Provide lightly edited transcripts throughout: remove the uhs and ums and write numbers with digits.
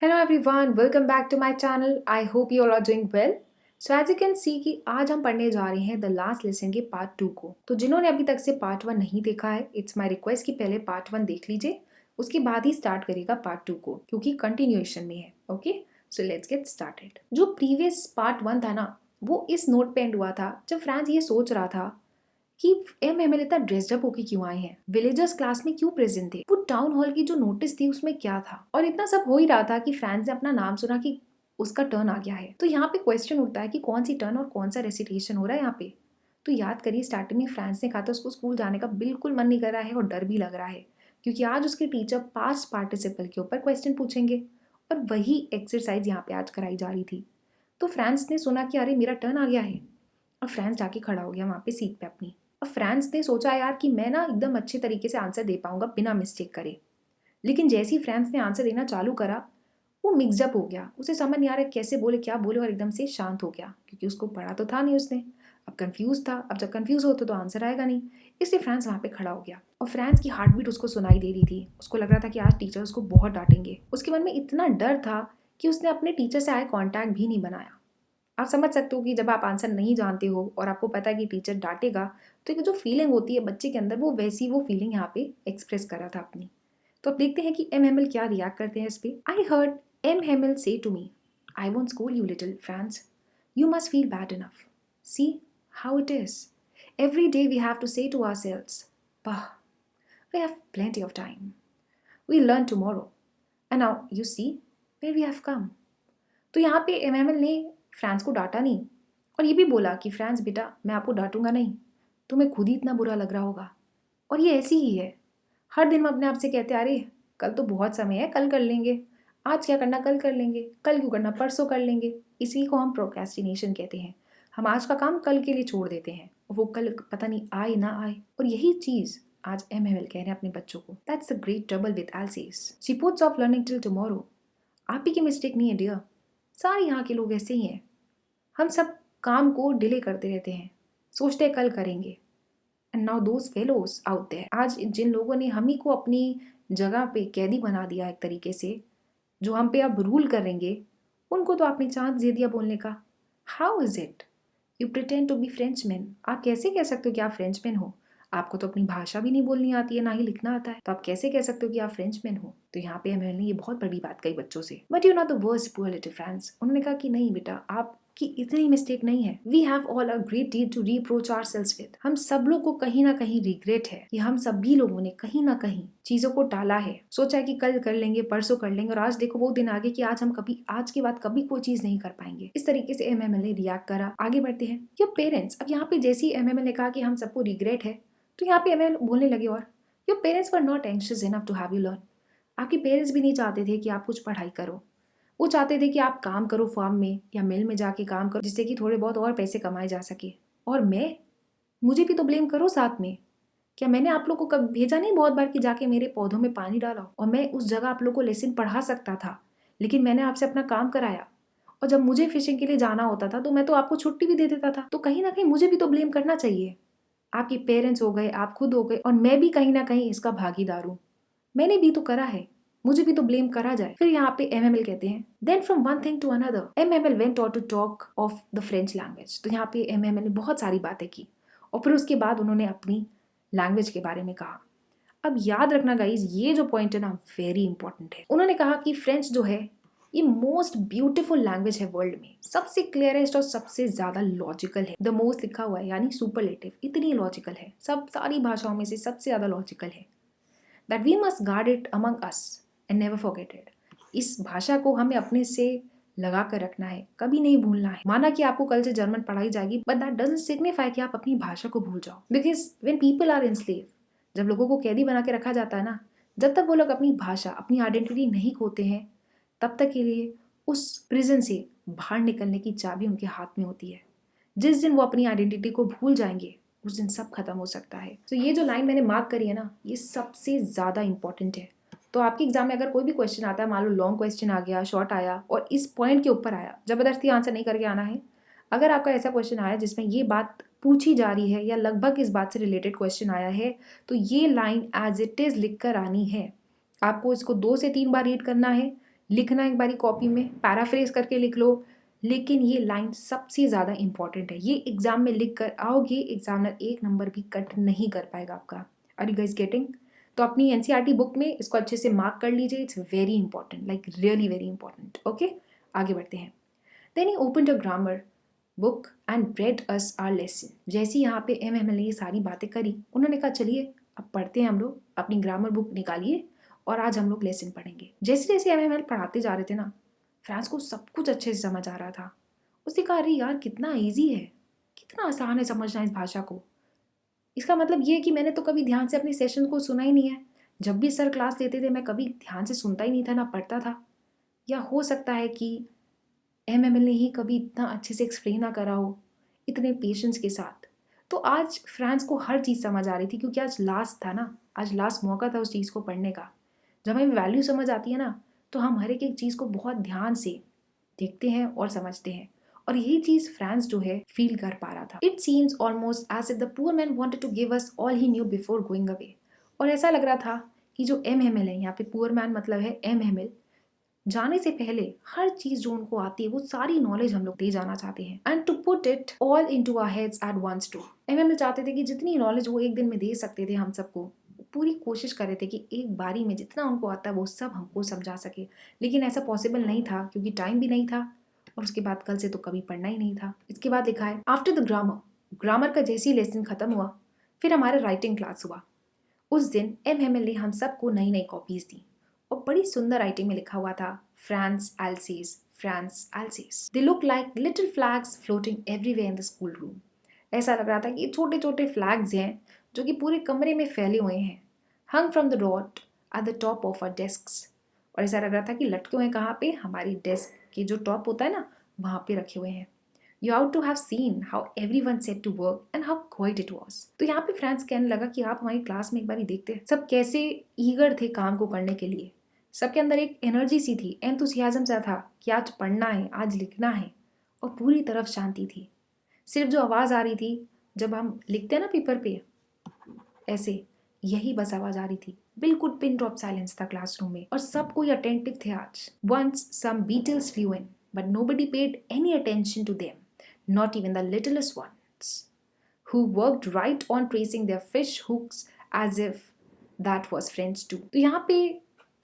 Hello everyone, welcome back to my channel. I hope you all are doing well. So as you can see कि आज हम पढ़ने जा रहे हैं द लास्ट लेसन के पार्ट 2 को। तो जिन्होंने अभी तक से पार्ट 1 नहीं देखा है, इट्स माय रिक्वेस्ट कि पहले पार्ट 1 देख लीजिए, उसके बाद ही स्टार्ट करेगा पार्ट 2 को, क्योंकि कंटिन्यूएशन में है। Okay, so let's get started. जो प्रीवियस पार्ट 1 था ना, वो इस नोट पे एंड हुआ था जब फ्रांस ये सोच रहा था कि एमएमएल इतना ड्रेस्ड अप होके क्यों आए हैं, विलेजर्स क्लास में क्यों प्रेजेंट थे, वो टाउन हॉल की जो नोटिस थी उसमें क्या था, और इतना सब हो ही रहा था कि फ्रांस ने अपना नाम सुना कि उसका टर्न आ गया है। तो यहाँ पे क्वेश्चन उठता है कि कौन सी टर्न और कौन सा रेसिटेशन हो रहा है यहाँ पे। तो याद करिए, स्टार्टिंग में फ्रांस ने कहा था उसको स्कूल जाने का बिल्कुल मन नहीं कर रहा है और डर भी लग रहा है, क्योंकि आज उसके टीचर पास्ट पार्टिसिपल के ऊपर क्वेश्चन पूछेंगे और वही एक्सरसाइज यहाँ पे आज कराई जा रही थी। तो फ्रांस ने सुना कि अरे मेरा टर्न आ गया है, और फ्रांस जाके खड़ा हो गया वहाँ पे सीट पे अपनी। अब फ्रांस ने सोचा यार कि मैं ना एकदम अच्छे तरीके से आंसर दे पाऊंगा बिना मिस्टेक करे। लेकिन जैसे ही फ्रांस ने आंसर देना चालू करा, वो मिक्सअप हो गया, उसे समझ नहीं आ रहा कैसे बोले क्या बोले, और एकदम से शांत हो गया, क्योंकि उसको पढ़ा तो था नहीं उसने। अब कंफ्यूज था, अब जब कंफ्यूज होता तो आंसर आएगा नहीं, इसलिए फ्रांस वहाँ पे खड़ा हो गया। और फ्रांस की हार्ट बीट उसको सुनाई दे रही थी, उसको लग रहा था कि आज टीचर उसको बहुत डांटेंगे। उसके मन में इतना डर था कि उसने अपने टीचर से आए कॉन्टैक्ट भी नहीं बनाया। आप समझ सकते हो कि जब आप आंसर नहीं जानते हो और आपको पता है कि टीचर डांटेगा, तो एक जो फीलिंग होती है बच्चे के अंदर, वो वैसी वो फीलिंग यहाँ पे एक्सप्रेस कर रहा था अपनी। तो अब देखते हैं कि एम हेमल क्या रिएक्ट करते हैं इस पे। I heard M Hamel say to me, I won't scold you little Franz, you must feel bad enough, see how it is, every day we have to say to ourselves, bah, we have plenty of time, we'll learn tomorrow, and now you see where we have come. तो यहाँ पे MML ने France को डांटा नहीं, और ये भी बोला कि फ्रांस बेटा, मैं आपको डांटूंगा नहीं, तुम्हें खुद ही इतना बुरा लग रहा होगा, और ये ऐसी ही है। हर दिन हम अपने आप से कहते हैं अरे कल तो बहुत समय है, कल कर लेंगे, आज क्या करना कल कर लेंगे, कल क्यों करना परसों कर लेंगे। इसी को हम प्रोक्रेस्टिनेशन कहते हैं। हम आज का काम कल के लिए छोड़ देते हैं, और वो कल पता नहीं आए ना आए। और यही चीज आज एमएमएल कह रहे हैं अपने बच्चों को। That's the great trouble with Alsace, she puts off learning till tomorrow. आप ही की मिस्टेक नहीं है डियर, सारे यहाँ के लोग ऐसे ही हैं। हम सब काम को डिले करते रहते हैं, सोचते हैं कल करेंगे। And now those fellows out there, आज जिन लोगों ने हम ही को अपनी जगह पे कैदी बना दिया एक तरीके से, जो हम पे अब रूल करेंगे, उनको तो आपने चांस दे दिया बोलने का। How is it you pretend to be Frenchman, आप कैसे कह सकते हो कि आप फ्रेंचमैन हो? आपको तो अपनी भाषा भी नहीं बोलनी आती है, ना ही लिखना आता है, तो आप कैसे कह सकते हो कि आप फ्रेंचमैन हो? तो यहाँ पे मैंने ये बहुत बड़ी बात कही बच्चों से। But you not the worst poor little France, उन्होंने कहा कि नहीं बेटा, आपकी इतनी मिस्टेक नहीं है। We have all a great deal to reproach ourselves with, हम सब लोग को कहीं ना कहीं रिग्रेट है कि हम सभी लोगों ने कहीं ना कहीं चीजों को टाला है, सोचा है कि कल कर लेंगे परसों कर लेंगे, और आज देखो वो दिन आ गए कि आज हम कभी, आज के बाद कभी कोई चीज नहीं कर पाएंगे। इस तरीके से एमएमएल ने रिएक्ट करा। आगे बढ़ते हैं। योर पेरेंट्स, अब यहाँ पे जैसे ही एमएमएल ने कहा कि हम सबको रिग्रेट है, तो यहाँ पे एमएमएल बोलने लगे, और your parents were not anxious enough to have you learn, आपके पेरेंट्स भी नहीं चाहते थे कि आप कुछ पढ़ाई करो, वो चाहते थे कि आप काम करो फार्म में या मिल में जाके काम करो, जिससे कि थोड़े बहुत और पैसे कमाए जा सके। और मैं, मुझे भी तो ब्लेम करो साथ में। क्या मैंने आप लोग को कब भेजा नहीं बहुत बार कि जाके मेरे पौधों में पानी डालो, और मैं उस जगह आप लोग को लेसन पढ़ा सकता था, लेकिन मैंने आपसे अपना काम कराया, और जब मुझे फिशिंग के लिए जाना होता था तो मैं तो आपको छुट्टी भी दे देता था। तो कहीं ना कहीं मुझे भी तो ब्लेम करना चाहिए। आपके पेरेंट्स हो गए, आप खुद हो गए, और मैं भी कहीं ना कहीं इसका भागीदार हूँ। मैंने भी तो करा है, मुझे भी तो ब्लेम करा जाए। फिर यहाँ पे एमएमएल कहते हैं, then from one thing to another M Hamel went on to talk of the French language. तो यहाँ पे एमएमएल ने बहुत सारी बातें की, और फिर उसके बाद उन्होंने अपनी लैंग्वेज के बारे में कहा। अब याद रखना गाइज, ये जो पॉइंट है ना, वेरी इंपॉर्टेंट है। उन्होंने कहा कि फ्रेंच जो है ये मोस्ट ब्यूटीफुल लैंग्वेज है वर्ल्ड में, सबसे क्लियरेस्ट और सबसे ज्यादा लॉजिकल है। द मोस्ट लिखा हुआ है यानी सुपरलेटिव, इतनी लॉजिकल है, सब सारी भाषाओं में से सबसे ज्यादा लॉजिकल है। That we must guard it among us and never forget it, इस भाषा को हमें अपने से लगा कर रखना है, कभी नहीं भूलना है। माना कि आपको कल से जर्मन पढ़ाई जाएगी, बट दैट डजंट सिग्निफाई कि आप अपनी भाषा को भूल जाओ। Because when people are enslaved, जब लोगों को कैदी बना के रखा जाता है ना, जब तक वो लोग अपनी भाषा, अपनी आइडेंटिटी नहीं खोते हैं, तब तक के लिए उस प्रिजन से बाहर निकलने की चाबी उनके हाथ में होती है। जिस दिन वो अपनी आइडेंटिटी को भूल जाएंगे, उस दिन सब खत्म हो सकता है। तो ये जो लाइन मैंने मार्क करी है ना, ये सबसे ज्यादा इंपॉर्टेंट है। तो आपके एग्जाम में अगर कोई भी क्वेश्चन आता है, मान लो लॉन्ग क्वेश्चन आ गया, शॉर्ट आया, और इस पॉइंट के ऊपर आया, जबरदस्ती आंसर नहीं करके आना है। अगर आपका ऐसा क्वेश्चन आया जिसमें ये बात पूछी जा रही है या लगभग इस बात से रिलेटेड क्वेश्चन आया है, तो ये लाइन एज इट इज लिख कर आनी है। आपको इसको 2 से 3 बार रीड करना है, लिखना एक बारी कॉपी में, पैराफ्रेज करके लिख लो, लेकिन ये लाइन सबसे ज़्यादा इंपॉर्टेंट है। ये एग्जाम में लिख कर आओगे, एग्जामिनर एक नंबर भी कट नहीं कर पाएगा आपका। Are you guys getting? तो अपनी एनसीईआरटी बुक में इसको अच्छे से मार्क कर लीजिए। It's very important, like really very important. Okay, आगे बढ़ते हैं। Then he opened a grammar book and read us our lesson. जैसे यहाँ पे एमएमएल ने ये सारी बातें करी, उन्होंने कहा चलिए अब पढ़ते हैं हम लोग, अपनी ग्रामर बुक निकालिए और आज हम लोग लेसन पढ़ेंगे। जैसे जैसे एमएमएल पढ़ाते जा रहे थे ना, फ्रांस को सब कुछ अच्छे से समझ आ रहा था। उसने कहा अरे यार कितना ईजी है, कितना आसान है समझना इस भाषा को। इसका मतलब ये है कि मैंने तो कभी ध्यान से अपने सेशन को सुना ही नहीं है। जब भी सर क्लास लेते थे मैं कभी ध्यान से सुनता ही नहीं था, ना पढ़ता था। या हो सकता है कि एमएमएल ने ही कभी इतना अच्छे से एक्सप्लेन ना करा हो, इतने पेशेंस के साथ। तो आज फ्रांस को हर चीज़ समझ आ रही थी, क्योंकि आज लास्ट था ना, आज लास्ट मौका था उस चीज़ को पढ़ने का। जब हमें वैल्यू समझ आती है ना, तो हम हर एक चीज़ को बहुत ध्यान से देखते हैं और समझते हैं। और यही चीज़ फ्रांस जो है फील कर पा रहा था। It seems almost as if the poor man wanted to give us all he knew before going away. और ऐसा लग रहा था कि जो एमएमएल है, यहाँ पे पुअर मैन मतलब है एमएमएल, जाने से पहले हर चीज जो उनको आती है वो सारी नॉलेज हम लोग दे जाना चाहते हैं, and to put it all into our heads at once too. M Hamel चाहते थे कि जितनी नॉलेज वो एक दिन में दे सकते थे हम सबको, पूरी कोशिश कर रहे थे कि एक बारी में जितना उनको आता है वो सब हमको समझा सके। लेकिन ऐसा पॉसिबल नहीं था, क्योंकि टाइम भी नहीं था, और उसके बाद कल से तो कभी पढ़ना ही नहीं था। इसके बाद लिखा है आफ्टर द ग्रामर। ग्रामर का जैसे ही लेसन खत्म हुआ, फिर हमारा राइटिंग क्लास हुआ। उस दिन एमएमएल ने हम सबको नई नई कॉपीज दी, और बड़ी सुंदर राइटिंग में लिखा हुआ था France Alsace, France Alsace. They look like little flags floating everywhere in the school room. ऐसा लग रहा था कि छोटे छोटे फ्लैग्स हैं जो कि पूरे कमरे में फैले हुए हैं, hung from the rod at the top of our desks. और ऐसा लग रहा था कि लटके हुए कहाँ पे, हमारी डेस्क के जो टॉप होता है ना, वहाँ पे रखे हुए हैं। You ought to have seen how everyone set to work and how quiet it was. तो यहाँ पे फ्रांस कहने लगा कि आप हमारी क्लास में एक बार देखते हैं, सब कैसे ईगर थे काम को करने के लिए। सबके अंदर एक एनर्जी सी थी, एंथुसियाज्म सा था कि आज पढ़ना है, आज लिखना है, और पूरी तरफ शांति थी। सिर्फ जो आवाज़ आ रही थी जब हम लिखते हैं ना पेपर पे, ऐसे यही बस आवाज़ आ रही थी। बिल्कुल पिन ड्रॉप साइलेंस था क्लासरूम में, और सब कोई अटेंटिव थे आज। Once some beetles flew in, but nobody paid any attention to them, not even the littlest ones, who worked right on tracing their fish hooks as if that was French too. तो यहाँ पे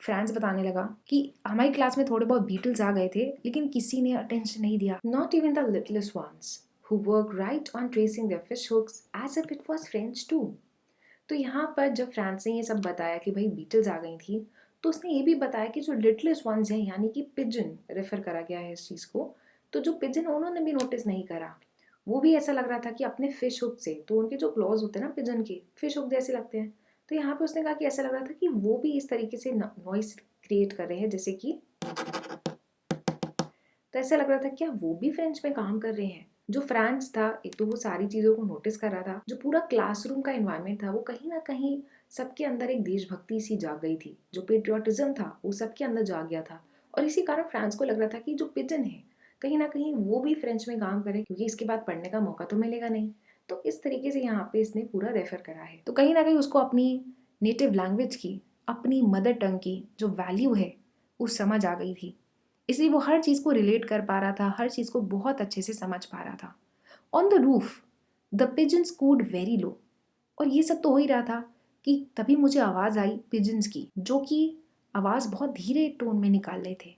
France बताने लगा कि हमारी class में थोड़े बहुत बीटल्स आ गए थे, लेकिन किसी ने अटेंशन नहीं दिया। Not even the littlest ones, who worked right on tracing their fish hooks as if it was French too. तो यहाँ पर जब फ्रांस ने ये सब बताया कि भाई बीटल्स आ गई थी, तो उसने ये भी बताया कि जो लिटलेस्ट वंस हैं, यानी कि पिजन रेफर करा गया है इस चीज़ को, तो जो पिजन उन्होंने भी नोटिस नहीं करा। वो भी ऐसा लग रहा था कि अपने फिश हुक से, तो उनके जो क्लॉज होते हैं ना पिजन के, फिश हुक जैसे लगते हैं। तो यहाँ पे उसने कहा कि ऐसा लग रहा था कि वो भी इस तरीके से नॉइस क्रिएट कर रहे हैं, जैसे कि, तो ऐसा लग रहा था क्या वो भी फ्रेंच में काम कर रहे हैं। जो फ्रांस था, एक तो वो सारी चीज़ों को नोटिस कर रहा था, जो पूरा क्लासरूम का एनवायरनमेंट था वो कहीं ना कहीं सबके अंदर एक देशभक्ति सी जाग गई थी। जो पेट्रियोटिज्म था वो सबके अंदर जाग गया था, और इसी कारण फ्रांस को लग रहा था कि जो पिजन है कहीं ना कहीं वो भी फ्रेंच में काम करे, क्योंकि इसके बाद पढ़ने का मौका तो मिलेगा नहीं। तो इस तरीके से यहाँ पे इसने पूरा रेफर करा है। तो कहीं ना कहीं उसको अपनी नेटिव लैंग्वेज की, अपनी मदर टंग की जो वैल्यू है वो समझ आ गई थी, इसलिए वो हर चीज़ को रिलेट कर पा रहा था, हर चीज़ को बहुत अच्छे से समझ पा रहा था। On the roof the pigeons cooed very low. और ये सब तो हो ही रहा था कि तभी मुझे आवाज़ आई पिजन्स की, जो कि आवाज़ बहुत धीरे टोन में निकाल रहे थे।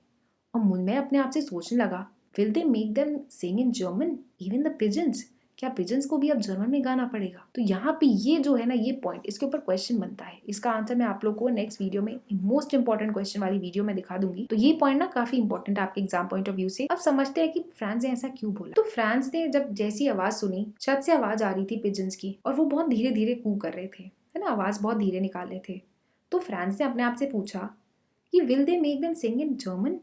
और मैं अपने आप से सोचने लगा, will they make them sing in German, even the pigeons? क्या पिजन्स को भी अब जर्मन में गाना पड़ेगा? तो यहाँ पे ये जो है ना, ये पॉइंट, इसके ऊपर क्वेश्चन बनता है। इसका आंसर मैं आप लोग को नेक्स्ट वीडियो में, मोस्ट इंपॉर्टेंट क्वेश्चन वाली वीडियो में दिखा दूंगी। तो ये पॉइंट ना काफी इंपॉर्टेंट है आपके एग्जाम पॉइंट ऑफ व्यू से। अब समझते हैं कि फ्रांस ने ऐसा क्यों बोला। तो फ्रांस ने जब जैसी आवाज सुनी, छत से आवाज आ रही थी पिजन्स की, और वो बहुत धीरे धीरे कू कर रहे थे, है ना, आवाज बहुत धीरे निकाल रहे थे। तो फ्रांस ने अपने आप से पूछा कि will they make them sing in German,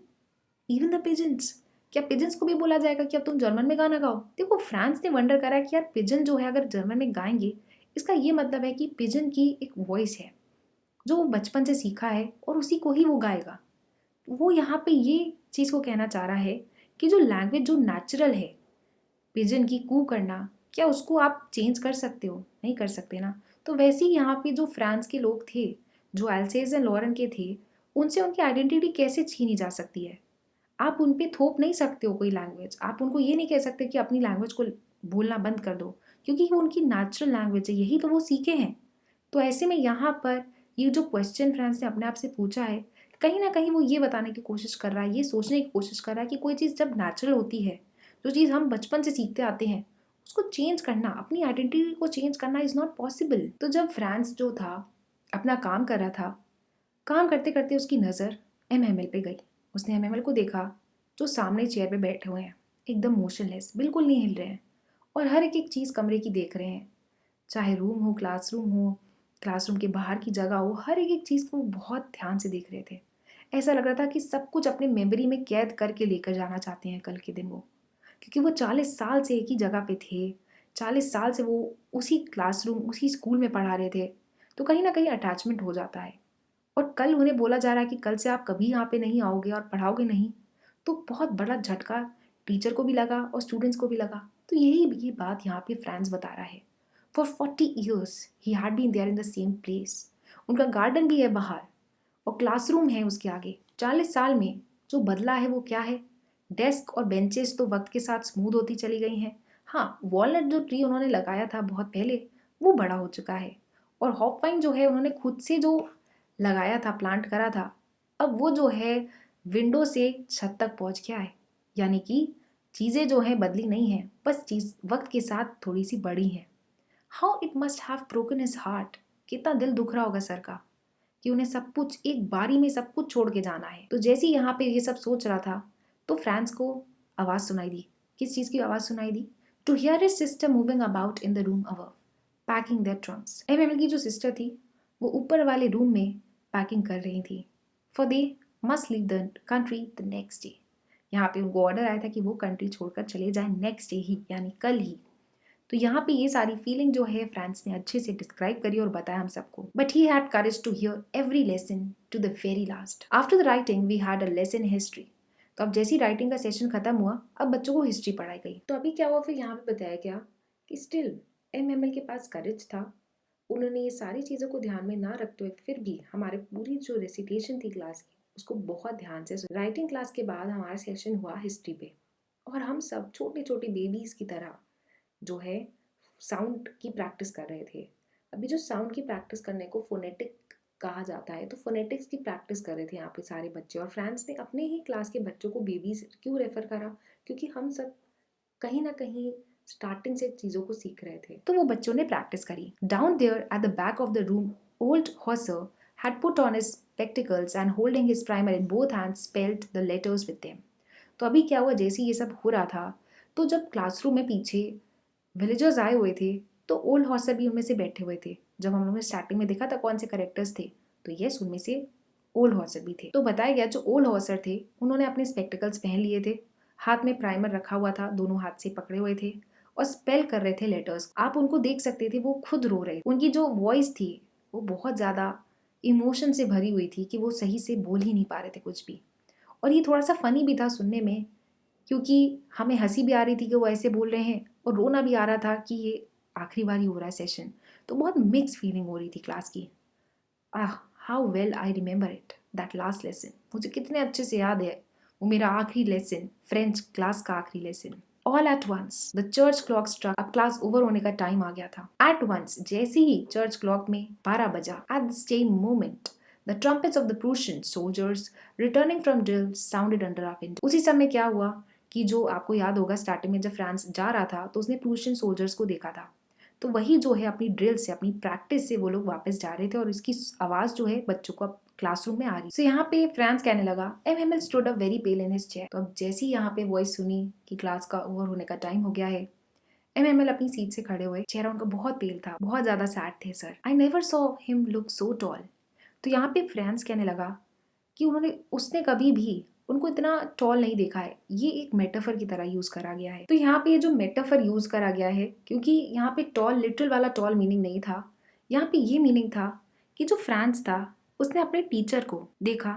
even the pigeons? क्या पिजन्स को भी बोला जाएगा कि अब तुम जर्मन में गाना गाओ? देखो, फ्रांस ने वंडर करा कि यार पिजन जो है अगर जर्मन में गाएंगे, इसका ये मतलब है कि पिजन की एक वॉइस है जो वो बचपन से सीखा है और उसी को ही वो गाएगा। वो यहाँ पे ये चीज़ को कहना चाह रहा है कि जो लैंग्वेज जो नेचुरल है पिजन की कू करना, क्या उसको आप चेंज कर सकते हो? नहीं कर सकते ना। तो वैसे ही यहाँ पे जो फ्रांस के लोग थे, जो एल्सेज एंड लॉरेन के थे, उनसे उनकी आइडेंटिटी कैसे छीनी जा सकती है। आप उन पे थोप नहीं सकते हो कोई लैंग्वेज। आप उनको ये नहीं कह सकते कि अपनी लैंग्वेज को बोलना बंद कर दो, क्योंकि वो उनकी नेचुरल लैंग्वेज है, यही तो वो सीखे हैं। तो ऐसे में यहाँ पर ये जो क्वेश्चन फ्रांस ने अपने आप से पूछा है, कहीं ना कहीं वो ये बताने की कोशिश कर रहा है, ये सोचने की कोशिश कर रहा है कि कोई चीज़ जब नेचुरल होती है, जो चीज़ हम बचपन से सीखते आते हैं, उसको चेंज करना, अपनी आइडेंटिटी को चेंज करना इज़ नॉट पॉसिबल। तो जब फ्रांस जो था अपना काम कर रहा था, काम करते करते उसकी नज़र एमएमएल पे गई। उसने एमएमएल को देखा जो सामने चेयर पे बैठे हुए हैं, एकदम मोशनलेस, बिल्कुल नहीं हिल रहे हैं, और हर एक एक चीज़ कमरे की देख रहे हैं, चाहे रूम हो, क्लासरूम के बाहर की जगह हो, हर एक एक चीज़ को वो बहुत ध्यान से देख रहे थे। ऐसा लग रहा था कि सब कुछ अपने मेमोरी में कैद करके लेकर जाना चाहते हैं कल के दिन वो, क्योंकि वो 40 साल से एक ही जगह पे थे, 40 साल से वो उसी क्लासरूम, उसी स्कूल में पढ़ा रहे थे, तो कहीं ना कहीं अटैचमेंट हो जाता है। और कल उन्हें बोला जा रहा है कि कल से आप कभी यहाँ पे नहीं आओगे और पढ़ाओगे नहीं, तो बहुत बड़ा झटका टीचर को भी लगा और स्टूडेंट्स को भी लगा। तो ये बात यहाँ पे फ्रांस बता रहा है। For 40 years he had been there in the same place. उनका गार्डन भी है बाहर और क्लासरूम है उसके आगे। 40 साल में जो बदला है वो क्या है? डेस्क और बेंचेस तो वक्त के साथ स्मूथ होती चली गई हैं। हाँ, वॉलनट जो ट्री उन्होंने लगाया था बहुत पहले, वो बड़ा हो चुका है। और हॉपवाइन जो है उन्होंने खुद से जो लगाया था, प्लांट करा था, अब वो जो है विंडो से छत तक पहुंच गया है। यानी कि चीज़ें जो हैं बदली नहीं हैं, बस चीज़ वक्त के साथ थोड़ी सी बड़ी हैं। How it must have broken his heart. कितना दिल दुख रहा होगा सर का कि उन्हें सब कुछ एक बारी में सब कुछ छोड़ के जाना है। तो जैसे ही यहाँ पे ये सब सोच रहा था, तो फ्रांस को आवाज़ सुनाई दी। किस चीज़ की आवाज़ सुनाई दी? To hear his sister moving about in the room above packing their trunks. एमएमएल की जो सिस्टर थी वो ऊपर वाले रूम में पैकिंग कर रही थी, for they must leave the country the next day. यहाँ पे उनको ऑर्डर आया था कि वो कंट्री छोड़कर चले जाएं नेक्स्ट डे ही, यानी कल ही। तो यहाँ पे ये सारी फीलिंग जो है फ्रांस ने अच्छे से डिस्क्राइब करी और बताया हम सबको। But he had courage to hear every lesson to the very last. After the writing we had a lesson history. तो अब जैसी राइटिंग का सेशन खत्म हुआ, अब बच्चों को हिस्ट्री पढ़ाई गई। तो अभी क्या हुआ फिर यहाँ पे बताया गया कि स्टिल एमएमएल के पास करेज था। उन्होंने ये सारी चीज़ों को ध्यान में ना रखते हुए फिर भी हमारे पूरी जो रेसिटेशन थी क्लास की उसको बहुत ध्यान से राइटिंग क्लास के बाद हमारा सेशन हुआ हिस्ट्री पे, और हम सब छोटे छोटे बेबीज़ की तरह जो है साउंड की प्रैक्टिस कर रहे थे। अभी जो साउंड की प्रैक्टिस करने को फोनेटिक कहा जाता है, तो फोनेटिक्स की प्रैक्टिस कर रहे थे यहाँ पे सारे बच्चे। और फ्रांस ने अपने ही क्लास के बच्चों को बेबीज क्यों रेफर करा? क्योंकि हम सब कहीं ना कहीं स्टार्टिंग से चीज़ों को सीख रहे थे। तो वो बच्चों ने प्रैक्टिस करी। Down there at the back of the room old Hauser had put on his spectacles and holding his primer in both hands spelled the letters with them. तो अभी क्या हुआ, जैसे ये सब हो रहा था, तो जब क्लासरूम में पीछे विलेजर्स आए हुए थे, तो ओल्ड हॉसर भी उनमें से बैठे हुए थे। जब हम लोगों ने स्टार्टिंग में देखा था कौन से करेक्टर्स थे, तो यस, उनमें से ओल्ड हॉसर भी थे। तो बताया गया जो ओल्ड हॉसर थे उन्होंने अपने स्पेक्टिकल्स पहन लिए थे, हाथ में प्राइमर रखा हुआ था, दोनों हाथ से पकड़े हुए थे और स्पेल कर रहे थे लेटर्स। आप उनको देख सकते थे, वो खुद रो रहे। उनकी जो वॉइस थी वो बहुत ज़्यादा इमोशन से भरी हुई थी कि वो सही से बोल ही नहीं पा रहे थे कुछ भी। और ये थोड़ा सा फनी भी था सुनने में, क्योंकि हमें हंसी भी आ रही थी कि वो ऐसे बोल रहे हैं और रोना भी आ रहा था कि ये आखिरी बार ही हो रहा है सेशन। तो बहुत मिक्स फीलिंग हो रही थी क्लास की। Ah, how well I remember it, that last lesson. मुझे कितने अच्छे से याद है वो मेरा आखिरी लेसन, फ्रेंच क्लास का आखिरी lesson. All at once the church clock struck. अब क्लास ओवर होने का टाइम आ गया था। एट वंस, जैसे ही चर्च क्लॉक में 12 बजा, at the same moment the trumpets of the Prussian soldiers returning from drill sounded under our window. उसी समय क्या हुआ कि जो आपको याद होगा स्टार्टिंग में जब फ्रांस जा रहा था तो उसने प्रूशियन सोल्जर्स को देखा था, तो वही जो है अपनी ड्रिल से, अपनी प्रैक्टिस से वो लोग वापस जा रहे थे और इसकी आवाज़ जो है बच्चों को क्लासरूम में आ रही। सो यहाँ पे फ्रांस कहने लगा, MML stood up very pail in his chair. तो अब जैसे ही यहाँ पे वॉइस सुनी कि क्लास का ओवर होने का टाइम हो गया है, एमएमएल अपनी सीट से खड़े हुए। चेहरा उनका बहुत पेल था, बहुत ज़्यादा सैड थे। Sir, I never saw him look so tall. तो यहाँ पे फ्रांस कहने लगा कि उसने कभी भी उनको इतना टॉल नहीं देखा है। ये एक मेटाफर की तरह यूज करा गया है। तो यहाँ पे ये जो मेटाफर यूज करा गया है, क्योंकि यहाँ पे टॉल लिटरल वाला टॉल मीनिंग नहीं था, यहाँ पे ये मीनिंग था कि जो फ्रांस था उसने अपने टीचर को देखा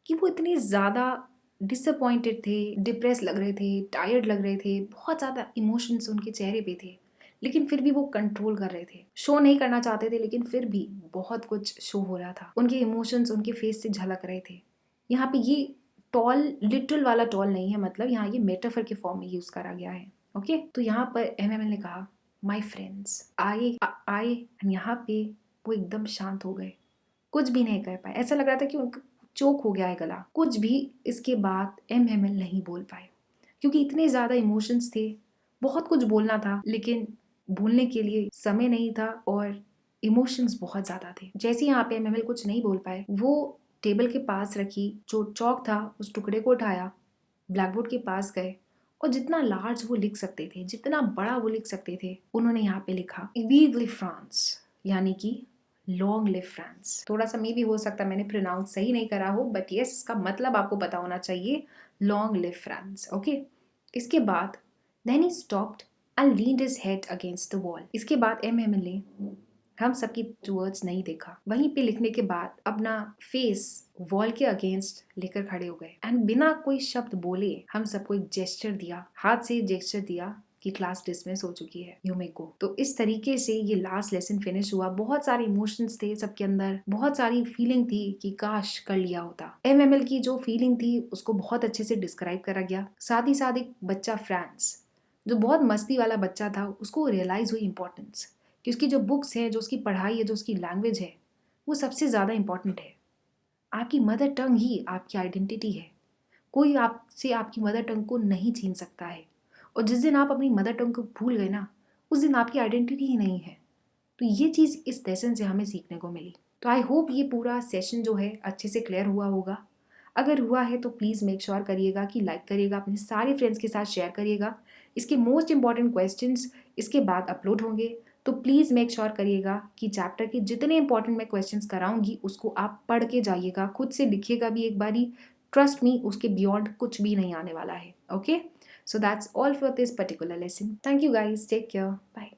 कि वो इतने ज़्यादा डिसअपॉइंटेड थे, डिप्रेस लग रहे थे, टायर्ड लग रहे थे, बहुत ज़्यादा इमोशंस उनके चेहरे पे थे। लेकिन फिर भी वो कंट्रोल कर रहे थे, शो नहीं करना चाहते थे, लेकिन फिर भी बहुत कुछ शो हो रहा था। उनके इमोशंस उनके फेस से झलक रहे थे। यहाँ पे ये टॉल लिटरल वाला टॉल नहीं है, मतलब यहाँ ये मेटाफर के फॉर्म में यूज करा गया है। ओके, तो यहाँ पर एमएमएल ने कहा माई फ्रेंड्स आए आए, यहाँ पे वो एकदम शांत हो गए, कुछ भी नहीं कर पाए। ऐसा लग रहा था कि उनका चोक हो गया है गला, कुछ भी इसके बाद एमएमएल नहीं बोल पाए, क्योंकि इतने ज्यादा इमोशंस थे, बहुत कुछ बोलना था, लेकिन बोलने के लिए समय नहीं था और इमोशंस बहुत ज्यादा थे। जैसे यहाँ पे एमएमएल कुछ नहीं बोल पाए, वो टेबल के पास रखी जो चौक था उस टुकड़े को उठाया, ब्लैक बोर्ड के पास गए और जितना लार्ज वो लिख सकते थे, जितना बड़ा वो लिख सकते थे, उन्होंने यहाँ पे लिखा विव लिव फ्रांस, यानी कि लॉन्ग लिव फ्रांस। थोड़ा सा मे भी हो सकता है मैंने प्रोनाउंस सही नहीं करा हो, बट यस इसका मतलब आपको पता होना चाहिए, लॉन्ग लिव फ्रांस। ओके, इसके बाद then he stopped and leaned his head against the wall. इसके बाद एमएमएल ने हम सबकी टूवर्ड्स नहीं देखा, वहीं पे लिखने के बाद अपना फेस वॉल के अगेंस्ट लेकर खड़े हो गए एंड बिना कोई शब्द बोले हम सबको एक जेस्चर दिया, हाथ से जेस्चर दिया कि क्लास डिसमिस हो चुकी है, यू मे गो। तो इस तरीके से ये लास्ट लेसन फिनिश हुआ। बहुत सारे इमोशंस थे सबके अंदर, बहुत सारी फीलिंग थी कि काश कर लिया होता। एमएमएल की जो फीलिंग थी उसको बहुत अच्छे से डिस्क्राइब करा गया। साथ ही साथ एक बच्चा फ्रांस जो बहुत मस्ती वाला बच्चा था, उसको रियलाइज हुई इंपॉर्टेंस कि उसकी जो बुक्स है, जो उसकी पढ़ाई है, जो उसकी लैंग्वेज है, वो सबसे ज़्यादा इंपॉर्टेंट है। आपकी मदर टंग ही आपकी आइडेंटिटी है। कोई आपसे आपकी मदर टंग को नहीं छीन सकता है, और जिस दिन आप अपनी मदर टंग को भूल गए ना, उस दिन आपकी आइडेंटिटी ही नहीं है। तो ये चीज़ इस लेसन से हमें सीखने को मिली। तो आई होप ये पूरा सेशन जो है अच्छे से क्लियर हुआ होगा। अगर हुआ है तो प्लीज़ मेक श्योर करिएगा कि लाइक करिएगा, अपने सारे फ्रेंड्स के साथ शेयर करिएगा। इसके मोस्ट इंपॉर्टेंट क्वेश्चंस इसके बाद अपलोड होंगे, तो प्लीज़ मेक श्योर करिएगा कि चैप्टर के जितने इंपॉर्टेंट मैं क्वेश्चंस कराऊंगी उसको आप पढ़ के जाइएगा, खुद से लिखिएगा भी एक बारी। ट्रस्ट मी, उसके बियॉन्ड कुछ भी नहीं आने वाला है। Okay, so that's all for this particular lesson. Thank you guys, take care, bye.